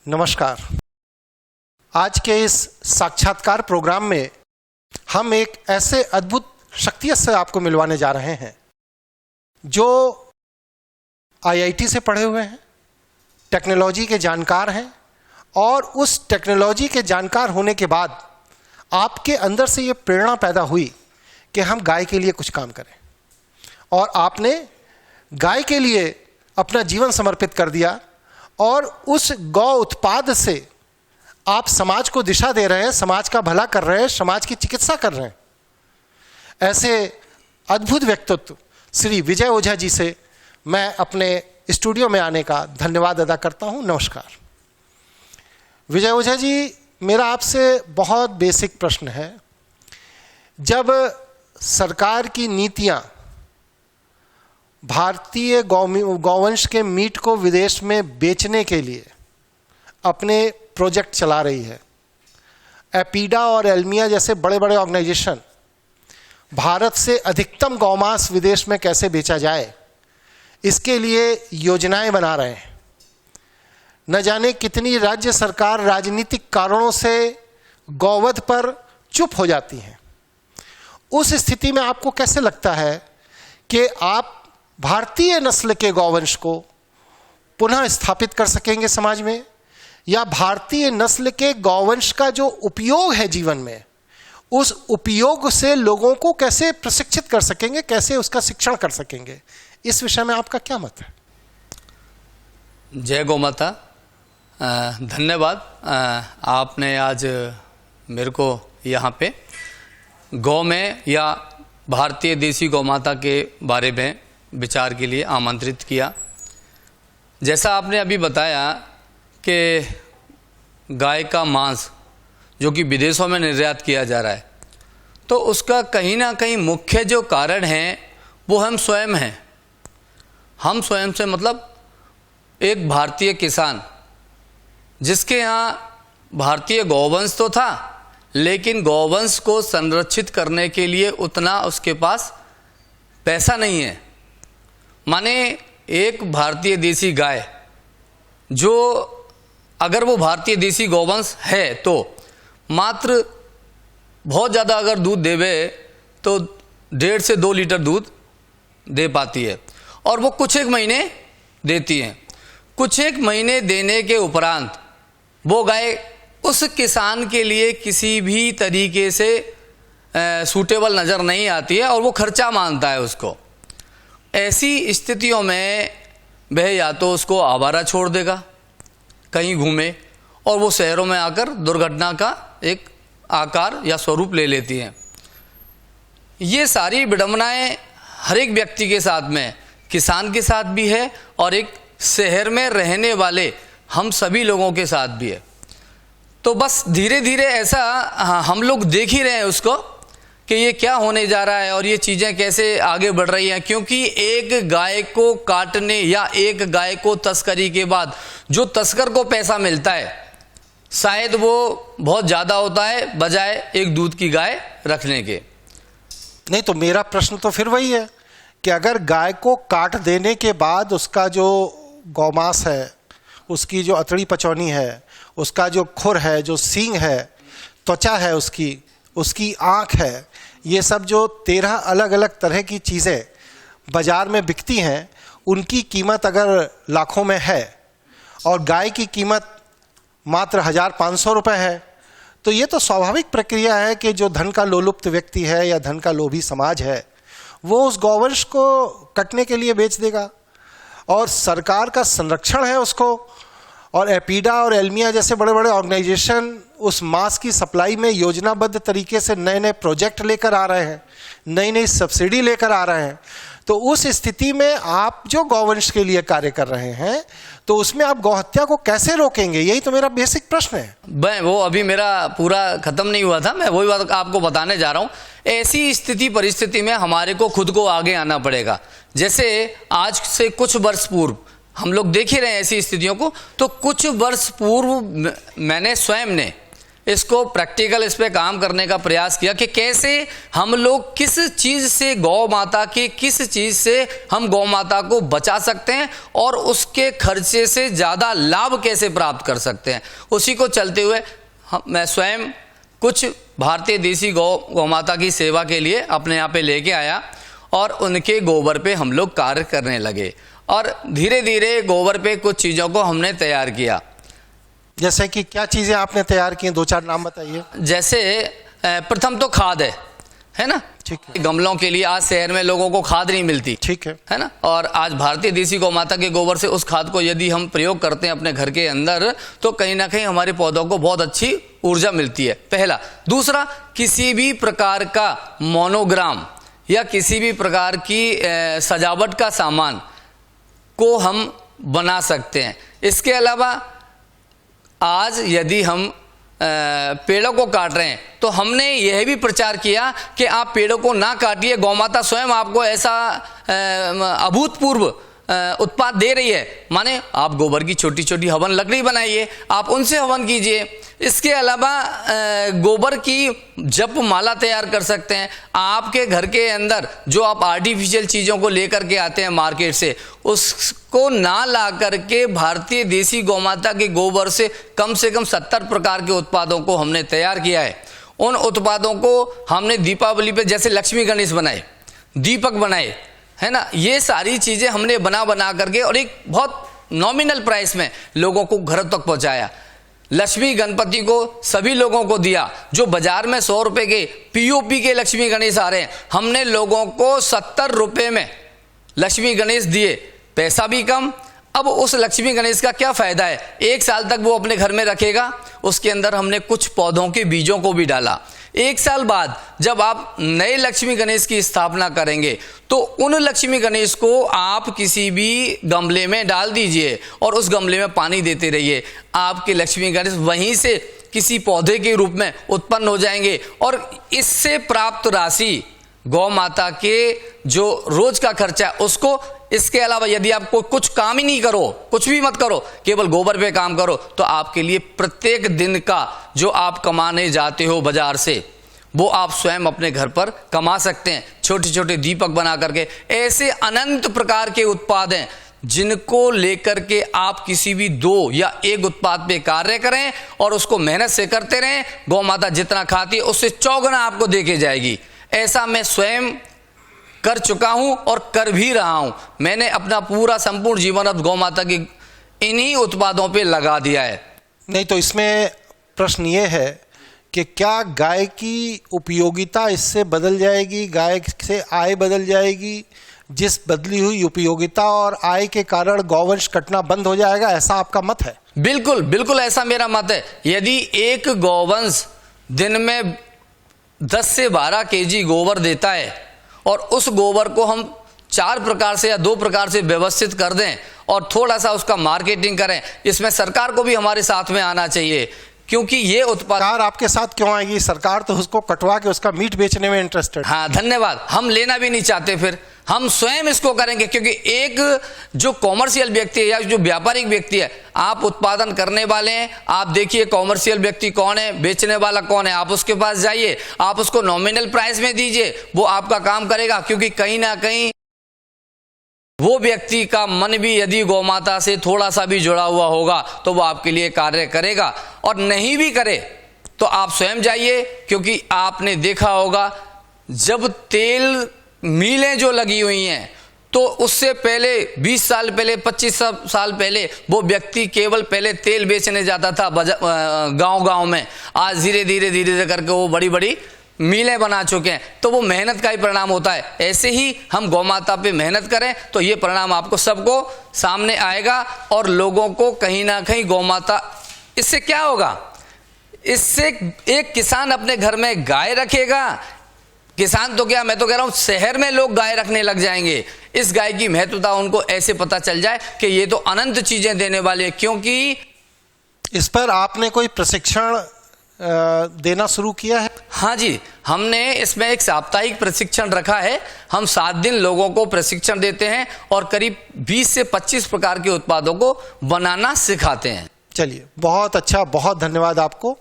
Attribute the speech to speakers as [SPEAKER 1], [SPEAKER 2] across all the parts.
[SPEAKER 1] नमस्कार। आज के इस साक्षात्कार प्रोग्राम में हम एक ऐसे अद्भुत शख्सियत से आपको मिलवाने जा रहे हैं जो आईआईटी से पढ़े हुए हैं, टेक्नोलॉजी के जानकार हैं और उस टेक्नोलॉजी के जानकार होने के बाद आपके अंदर से ये प्रेरणा पैदा हुई कि हम गाय के लिए कुछ काम करें और आपने गाय के लिए अपना जीवन समर्पित कर दिया और उस गौ उत्पाद से आप समाज को दिशा दे रहे हैं, समाज का भला कर रहे हैं, समाज की चिकित्सा कर रहे हैं। ऐसे अद्भुत व्यक्तित्व श्री विजय ओझा जी से मैं अपने स्टूडियो में आने का धन्यवाद अदा करता हूं। नमस्कार विजय ओझा जी, मेरा आपसे बहुत बेसिक प्रश्न है। जब सरकार की नीतियां भारतीय गौवंश के मीट को विदेश में बेचने के लिए अपने प्रोजेक्ट चला रही है, एपीडा और एल्मिया जैसे बड़े बड़े ऑर्गेनाइजेशन भारत से अधिकतम गौमांस विदेश में कैसे बेचा जाए इसके लिए योजनाएं बना रहे हैं। न जाने कितनी राज्य सरकार राजनीतिक कारणों से गौवध पर चुप हो जाती हैं। उस स्थिति में आपको कैसे लगता है कि आप भारतीय नस्ल के गौवंश को पुनः स्थापित कर सकेंगे समाज में, या भारतीय नस्ल के गौवंश का जो उपयोग है जीवन में, उस उपयोग से लोगों को कैसे प्रशिक्षित कर सकेंगे, कैसे उसका शिक्षण कर सकेंगे? इस विषय में आपका क्या मत है?
[SPEAKER 2] जय गौ माता। धन्यवाद। आपने आज मेरे को यहाँ पे गौ में या भारतीय देसी गौ माता के बारे में विचार के लिए आमंत्रित किया। जैसा आपने अभी बताया कि गाय का मांस जो कि विदेशों में निर्यात किया जा रहा है, तो उसका कहीं ना कहीं मुख्य जो कारण है वो हम स्वयं हैं। हम स्वयं से मतलब एक भारतीय किसान जिसके यहाँ भारतीय गौवंश तो था, लेकिन गौवंश को संरक्षित करने के लिए उतना उसके पास पैसा नहीं है। माने एक भारतीय देसी गाय जो अगर वो भारतीय देसी गौवंश है तो मात्र बहुत ज़्यादा अगर दूध देवे तो 1.5 से 2 लीटर दूध दे पाती है और वो कुछ एक महीने देती हैं। कुछ एक महीने देने के उपरांत वो गाय उस किसान के लिए किसी भी तरीके से सूटेबल नज़र नहीं आती है और वो खर्चा मानता है उसको। ऐसी स्थितियों में वह या तो उसको आवारा छोड़ देगा, कहीं घूमे, और वो शहरों में आकर दुर्घटना का एक आकार या स्वरूप ले लेती हैं। ये सारी विडंबनाएं हर एक व्यक्ति के साथ में, किसान के साथ भी है और एक शहर में रहने वाले हम सभी लोगों के साथ भी है। तो बस धीरे धीरे ऐसा हम लोग देख ही रहे हैं उसको कि ये क्या होने जा रहा है और ये चीज़ें कैसे आगे बढ़ रही हैं। क्योंकि एक गाय को काटने या एक गाय को तस्करी के बाद जो तस्कर को पैसा मिलता है शायद वो बहुत ज़्यादा होता है बजाय एक दूध की गाय रखने के।
[SPEAKER 1] नहीं, तो मेरा प्रश्न तो फिर वही है कि अगर गाय को काट देने के बाद उसका जो गौमांस है, उसकी जो अतड़ी पचौनी है, उसका जो खुर है, जो सींग है, त्वचा है, उसकी आँख है, ये सब जो 13 अलग अलग तरह की चीज़ें बाज़ार में बिकती हैं, उनकी कीमत अगर लाखों में है और गाय की कीमत मात्र 1500 रुपये है, तो ये तो स्वाभाविक प्रक्रिया है कि जो धन का लोलुप्त व्यक्ति है या धन का लोभी समाज है वो उस गौवंश को कटने के लिए बेच देगा। और सरकार का संरक्षण है उसको, और एपीडा और एल्मिया जैसे बड़े बड़े ऑर्गेनाइजेशन उस मांस की सप्लाई में योजनाबद्ध तरीके से नए नए प्रोजेक्ट लेकर आ रहे हैं, नई नई सब्सिडी लेकर आ रहे हैं। तो उस स्थिति में आप जो गौवंश के लिए कार्य कर रहे हैं तो उसमें आप गौहत्या को कैसे रोकेंगे? यही तो मेरा बेसिक प्रश्न है।
[SPEAKER 2] वो अभी मेरा पूरा खत्म नहीं हुआ था, मैं वही बात आपको बताने जा रहा हूँ। ऐसी स्थिति परिस्थिति में हमारे को खुद को आगे आना पड़ेगा। जैसे आज से कुछ वर्ष पूर्व हम लोग देख ही रहे हैं ऐसी स्थितियों को, तो कुछ वर्ष पूर्व मैंने स्वयं ने इसको प्रैक्टिकल इस पे काम करने का प्रयास किया कि कैसे हम लोग किस चीज से गौ माता की किस चीज से हम गौ माता को बचा सकते हैं और उसके खर्चे से ज़्यादा लाभ कैसे प्राप्त कर सकते हैं। उसी को चलते हुए मैं स्वयं कुछ भारतीय देसी गौ माता की सेवा के लिए अपने यहाँ पे लेके आया और उनके गोबर पे हम लोग कार्य करने लगे और धीरे धीरे गोबर पे कुछ चीज़ों को हमने तैयार किया।
[SPEAKER 1] जैसे कि क्या चीजें आपने तैयार की, 2-4 नाम बताइए।
[SPEAKER 2] जैसे प्रथम तो खाद है ना,
[SPEAKER 1] ठीक है।
[SPEAKER 2] गमलों के लिए आज शहर में लोगों को खाद नहीं मिलती,
[SPEAKER 1] ठीक है
[SPEAKER 2] ना, और आज भारतीय देसी गौ माता के गोबर से उस खाद को यदि हम प्रयोग करते हैं अपने घर के अंदर तो कहीं ना कहीं हमारे पौधों को बहुत अच्छी ऊर्जा मिलती है, पहला। दूसरा, किसी भी प्रकार का मोनोग्राम या किसी भी प्रकार की सजावट का सामान को हम बना सकते हैं। इसके अलावा आज यदि हम पेड़ों को काट रहे हैं तो हमने यह भी प्रचार किया कि आप पेड़ों को ना काटिए, गौ माता स्वयं आपको ऐसा अभूतपूर्व उत्पाद दे रही है। माने आप गोबर की छोटी छोटी हवन लकड़ी बनाइए, आप उनसे हवन कीजिए। इसके अलावा गोबर की जप माला तैयार कर सकते हैं। आपके घर के अंदर जो आप आर्टिफिशियल चीज़ों को लेकर के आते हैं मार्केट से, उसको ना ला करके भारतीय देसी गौ माता के गोबर से कम 70 प्रकार के उत्पादों को हमने तैयार किया है। उन उत्पादों को हमने दीपावली पे जैसे लक्ष्मी गणेश बनाए, दीपक बनाए, है ना, ये सारी चीज़ें हमने बना करके और एक बहुत नॉमिनल प्राइस में लोगों को घर तक पहुंचाया। लक्ष्मी गणपति को सभी लोगों को दिया। जो बाजार में 100 रुपए के पीओपी के लक्ष्मी गणेश आ रहे हैं, हमने लोगों को 70 रुपए में लक्ष्मी गणेश दिए, पैसा भी कम। अब उस लक्ष्मी गणेश का क्या फायदा है, 1 साल तक वो अपने घर में रखेगा। उसके अंदर हमने कुछ पौधों के बीजों को भी डाला। 1 साल बाद जब आप नए लक्ष्मी गणेश की स्थापना करेंगे तो उन लक्ष्मी गणेश को आप किसी भी गमले में डाल दीजिए और उस गमले में पानी देते रहिए। आपके लक्ष्मी गणेश वहीं से किसी पौधे के रूप में उत्पन्न हो जाएंगे और इससे प्राप्त राशि गौ माता के जो रोज का खर्चा है उसको, इसके अलावा यदि आप कुछ काम ही नहीं करो, कुछ भी मत करो, केवल गोबर पे काम करो, तो आपके लिए प्रत्येक दिन का जो आप कमाने जाते हो बाजार से, वो आप स्वयं अपने घर पर कमा सकते हैं। छोटे छोटे दीपक बना करके ऐसे अनंत प्रकार के उत्पाद हैं जिनको लेकर के आप किसी भी 2 या 1 उत्पाद पे कार्य करें और उसको मेहनत से करते रहें। गौ माता जितना खाती है उससे 4 गुना आपको देके जाएगी। ऐसा मैं स्वयं कर चुका हूं और कर भी रहा हूं। मैंने अपना पूरा संपूर्ण जीवन अब गौ माता की इन्हीं उत्पादों पे लगा दिया है।
[SPEAKER 1] नहीं तो इसमें प्रश्न ये है कि क्या गाय की उपयोगिता इससे बदल जाएगी, गाय से आय बदल जाएगी? जिस बदली हुई उपयोगिता और आय के कारण गौवंश कटना बंद हो जाएगा, ऐसा आपका मत है?
[SPEAKER 2] बिल्कुल बिल्कुल ऐसा मेरा मत है। यदि एक गौवंश दिन में 10 से 12 केजी गोबर देता है और उस गोबर को हम 4 प्रकार से या 2 प्रकार से व्यवस्थित कर दें और थोड़ा सा उसका मार्केटिंग करें, इसमें सरकार को भी हमारे साथ में आना चाहिए। क्योंकि ये उत्पाद,
[SPEAKER 1] सरकार आपके साथ क्यों आएगी? सरकार तो उसको कटवा के उसका मीट बेचने में इंटरेस्टेड।
[SPEAKER 2] हाँ, धन्यवाद। हम लेना भी नहीं चाहते, फिर हम स्वयं इसको करेंगे। क्योंकि एक जो कॉमर्शियल व्यक्ति है या जो व्यापारिक व्यक्ति है, आप उत्पादन करने वाले हैं, आप देखिए कॉमर्शियल व्यक्ति कौन है, बेचने वाला कौन है, आप उसके पास जाइए, आप उसको नॉमिनल प्राइस में दीजिए, वो आपका काम करेगा। क्योंकि कहीं ना कहीं वो व्यक्ति का मन भी यदि गौ माता से थोड़ा सा भी जुड़ा हुआ होगा तो वो आपके लिए कार्य करेगा। और नहीं भी करे तो आप स्वयं जाइए, क्योंकि आपने देखा होगा जब तेल मिलें जो लगी हुई हैं तो उससे पहले 20 साल पहले 25 साल पहले वो व्यक्ति केवल पहले तेल बेचने जाता था गांव-गांव में। आज धीरे धीरे करके वो बड़ी बड़ी मिलें बना चुके हैं। तो वो मेहनत का ही परिणाम होता है। ऐसे ही हम गौ माता पे मेहनत करें तो ये परिणाम आपको सबको सामने आएगा और लोगों को कहीं ना कहीं गौ माता, इससे क्या होगा, इससे एक किसान अपने घर में गाय रखेगा, किसान तो क्या, मैं तो कह रहा हूं शहर में लोग गाय रखने लग जाएंगे। इस गाय की महत्वता उनको ऐसे पता चल जाए कि ये तो अनंत चीजें देने वाले है। क्योंकि
[SPEAKER 1] इस पर आपने कोई प्रशिक्षण देना शुरू किया है?
[SPEAKER 2] हाँ जी, हमने इसमें एक साप्ताहिक प्रशिक्षण रखा है। हम 7 दिन लोगों को प्रशिक्षण देते हैं और करीब 20 से 25 प्रकार के उत्पादों को बनाना सिखाते हैं।
[SPEAKER 1] चलिए, बहुत अच्छा, बहुत धन्यवाद आपको।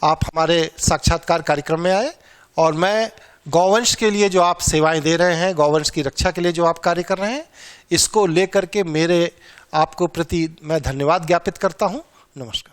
[SPEAKER 1] आप हमारे साक्षात्कार कार्यक्रम में आए और मैं गौवंश के लिए जो आप सेवाएं दे रहे हैं, गौवंश की रक्षा के लिए जो आप कार्य कर रहे हैं, इसको लेकर के मेरे आपको प्रति मैं धन्यवाद ज्ञापित करता हूं। नमस्कार।